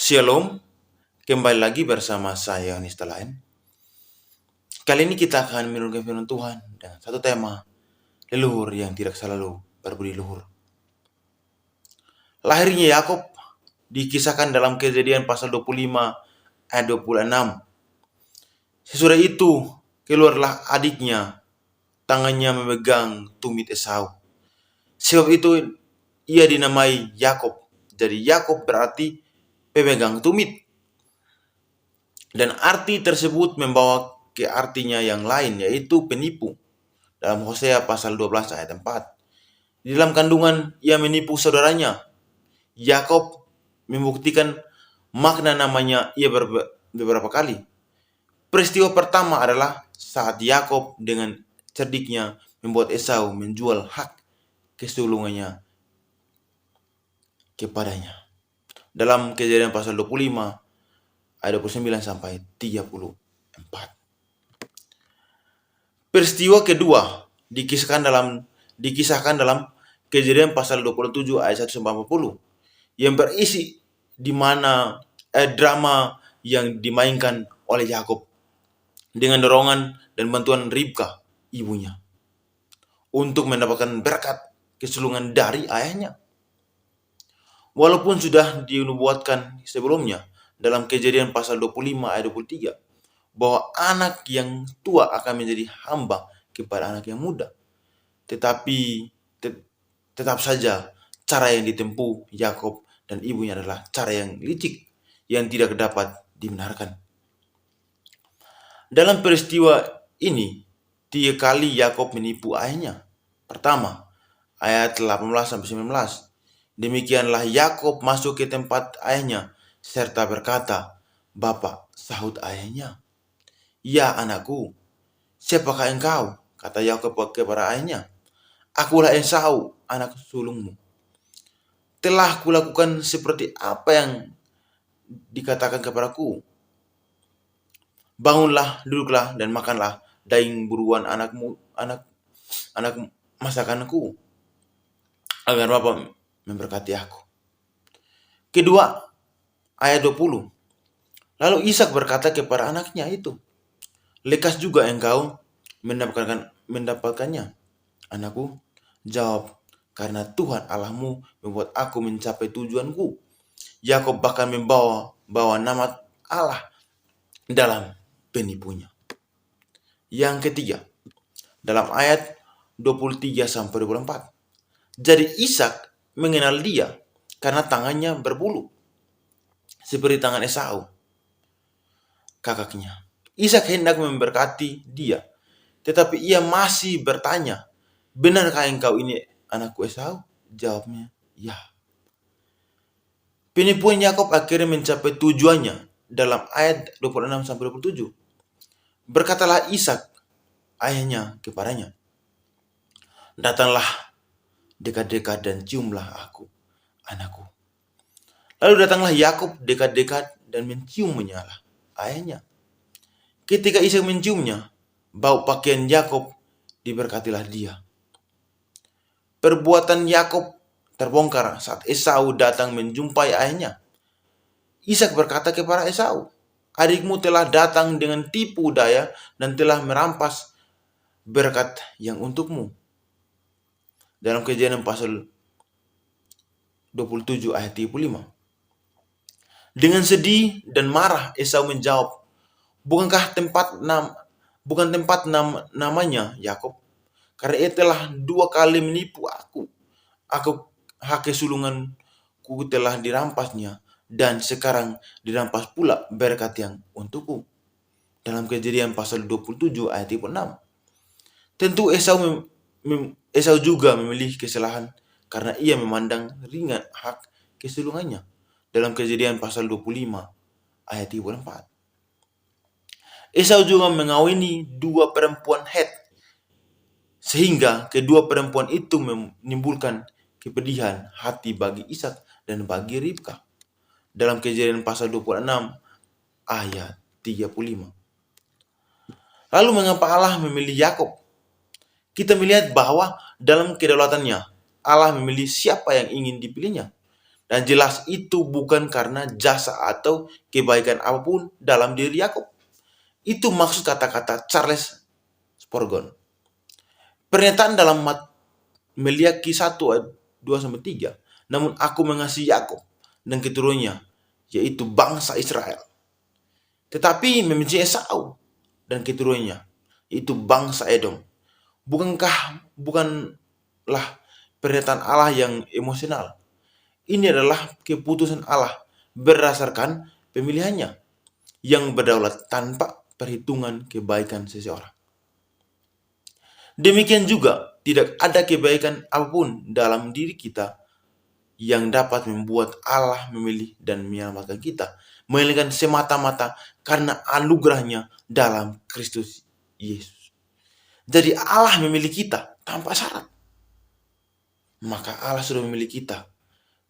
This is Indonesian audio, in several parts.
Shalom, kembali lagi bersama saya Nista Lain. Kali ini kita akan menurunkan firman Tuhan dengan satu tema, leluhur yang tidak selalu berbudi luhur. Lahirnya Yakub dikisahkan dalam Kejadian pasal 25 ayat 26. Sesudah itu keluarlah adiknya, tangannya memegang tumit Esau. Sebab itu ia dinamai Yakub. Jadi Yakub berarti pemegang tumit. Dan arti tersebut membawa ke artinya yang lain, yaitu penipu. Dalam Hosea pasal 12 ayat 4. Di dalam kandungan ia menipu saudaranya. Yakob membuktikan makna namanya ia beberapa kali. Peristiwa pertama adalah saat Yakob dengan cerdiknya membuat Esau menjual hak kesulungannya kepadanya. Dalam Kejadian pasal 25 ayat 29 sampai 34. Peristiwa kedua dikisahkan dalam Kejadian pasal 27 ayat 1 sampai 40 yang berisi di mana drama yang dimainkan oleh Yakub dengan dorongan dan bantuan Ribka, ibunya, untuk mendapatkan berkat kesulungan dari ayahnya. Walaupun sudah dinubuatkan sebelumnya dalam Kejadian pasal 25 ayat 23 bahwa anak yang tua akan menjadi hamba kepada anak yang muda. Tetapi tetap saja cara yang ditempuh Yakob dan ibunya adalah cara yang licik yang tidak dapat dibenarkan. Dalam peristiwa ini, 3 kali Yakob menipu ayahnya. Pertama, ayat 18-19. Demikianlah Yakob masuk ke tempat ayahnya serta berkata, "Bapak," sahut ayahnya. "Ya anakku, siapakah engkau?" kata Yakub kepada ayahnya. "Akulah Esau, anak sulungmu. Telah kulakukan seperti apa yang dikatakan kepadaku. Bangunlah, duduklah, dan makanlah daging buruan anak masakanku, agar Bapak memberkati aku." Kedua, ayat 20. Lalu Ishak berkata kepada anaknya itu, "Lekas juga engkau mendapatkannya, anakku." Jawab, "Karena Tuhan Allahmu membuat aku mencapai tujuanku." Yakob bahkan membawa nama Allah dalam penipunya. Yang ketiga, dalam ayat 23-24. Jadi Ishak mengenal dia karena tangannya berbulu seperti tangan Esau, kakaknya. Ishak hendak memberkati dia, tetapi ia masih bertanya, "Benarkah engkau ini anakku Esau?" Jawabnya, "Ya." Penipuan Yakob akhirnya mencapai tujuannya dalam ayat 26-27. Berkatalah Ishak ayahnya kepadanya, "Datanglah dekat-dekat dan ciumlah aku, anakku." Lalu datanglah Yakob dekat-dekat dan menciumnya ayahnya. Ketika Ishak menciumnya, bau pakaian Yakob diberkatilah dia. Perbuatan Yakob terbongkar saat Esau datang menjumpai ayahnya. Ishak berkata kepada Esau, "Adikmu telah datang dengan tipu daya dan telah merampas berkat yang untukmu." Dalam Kejadian pasal 27 ayat 35. Dengan sedih dan marah Esau menjawab, bukan tempat namanya Yakob, karena ia telah 2 kali menipu aku. Hak kesulunganku telah dirampasnya, dan sekarang dirampas pula berkat yang untukku. Dalam Kejadian pasal 27 ayat 6. Tentu Esau juga memilih kesalahan karena ia memandang ringan hak kesulungannya. Dalam Kejadian pasal 25 ayat 34. Esau juga mengawini 2 perempuan Het, sehingga kedua perempuan itu menimbulkan kepedihan hati bagi Ishak dan bagi Ribka. Dalam Kejadian pasal 26 ayat 35. Lalu mengapa Allah memilih Yakob? Kita melihat bahwa dalam kedaulatannya Allah memilih siapa yang ingin dipilihnya. Dan jelas itu bukan karena jasa atau kebaikan apapun dalam diri Yakub. Itu maksud kata-kata Charles Spurgeon. Pernyataan dalam Meliaki 1 ayat 2-3. Namun aku mengasihi Yakub dan keturunannya, yaitu bangsa Israel. Tetapi membenci Esau dan keturunannya, yaitu bangsa Edom. Bukanlah pernyataan Allah yang emosional. Ini adalah keputusan Allah berdasarkan pemilihannya yang berdaulat tanpa perhitungan kebaikan seseorang. Demikian juga tidak ada kebaikan apapun dalam diri kita yang dapat membuat Allah memilih dan menyelamatkan kita, melainkan semata-mata karena anugerahnya dalam Kristus Yesus. Jadi Allah memilih kita tanpa syarat. Maka Allah sudah memilih kita.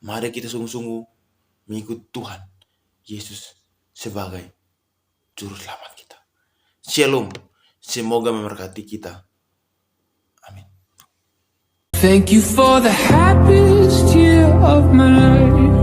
Mari kita sungguh-sungguh mengikut Tuhan Yesus sebagai juru selamat kita. Shalom. Semoga memberkati kita. Amin. Thank you for the happiest year of my life.